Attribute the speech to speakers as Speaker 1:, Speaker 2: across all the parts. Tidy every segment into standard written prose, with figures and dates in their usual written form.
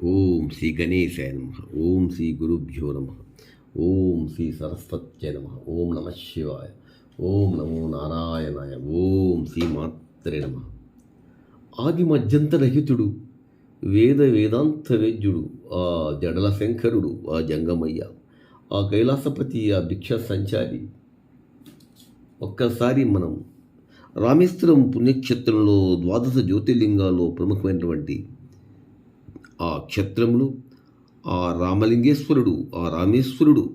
Speaker 1: ఓం శ్రీ గణేశాయ నమః. ఓం శ్రీ గురుభ్యో నమః. ఓం శ్రీ సరస్వత్యై నమః. ఓం నమ శివాయ. ఓం నమో నారాయణాయ. ఓం శ్రీ మాత్రే నమః. ఆది మధ్యంతరహితుడు, వేద వేదాంత వేద్యుడు, ఆ జడల శంకరుడు, ఆ జంగమయ్య, ఆ కైలాసపతి, ఆ భిక్ష సంచారి. ఒక్కసారి మనం రామేశ్వరం పుణ్యక్షేత్రంలో ద్వాదశ జ్యోతిర్లింగాల్లో ప్రముఖమైనటువంటి ఆ క్షేత్రంలో ఆ రామలింగేశ్వరుడు, ఆ రామేశ్వరుడు,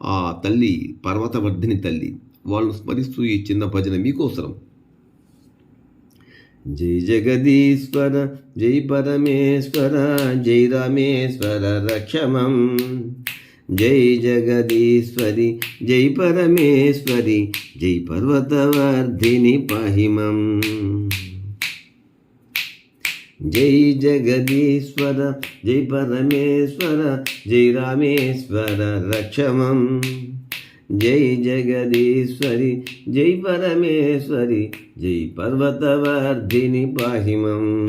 Speaker 1: ఆ తల్లి పర్వతవర్ధిని తల్లి, వాళ్ళను స్మరిస్తూ ఈ చిన్న భజన మీకోసరం. జై జగదీశ్వర, జై పరమేశ్వర, జై రామేశ్వర రక్షమం. జై జగదీశ్వరి, జై పరమేశ్వరి, జై పర్వతవర్ధిని పాహిమం. జై జగదీశ్వర, జై పరమేశ్వర, జై రామేశ్వర రక్షమం. జై జగదీశ్వరి, జై పరమేశ్వరి, జై పర్వతవర్ధిని పాహిమం.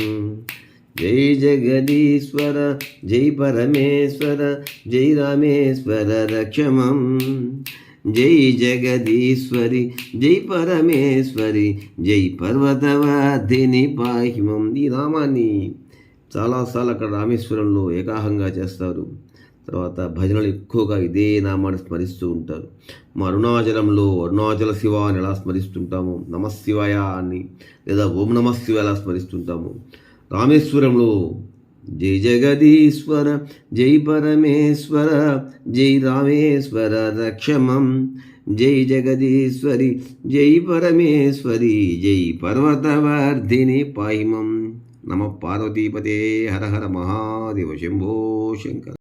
Speaker 1: జై జగదీశ్వర, జై పరమేశ్వర, జై రామేశ్వర రక్షమం. జై జగదీశ్వరి, జై పరమేశ్వరి, జై పర్వతవర్ధిని పాహిమం. ఈ నామాన్ని చాలాసార్లు అక్కడ రామేశ్వరంలో ఏకాహంగా చేస్తారు. తర్వాత భజనలు ఎక్కువగా ఇదే నామాన్ని స్మరిస్తూ ఉంటారు. మా అరుణాచలంలో అరుణాచల శివ అని ఎలా స్మరిస్తుంటాము, నమశివాయ అని, లేదా ఓం నమ శివాయ ఎలా స్మరిస్తుంటాము. రామేశ్వరంలో జై జగదీశ్వర, జై పరమేశ్వర, జై రామేశ్వర రక్షమం. జై జగదీశ్వరి, జై పరమేశ్వరి, జై పర్వతవర్ధిని పాహిమం. నమ పార్వతీపతే. హర హర మహాదేవ. శంభో శంకర.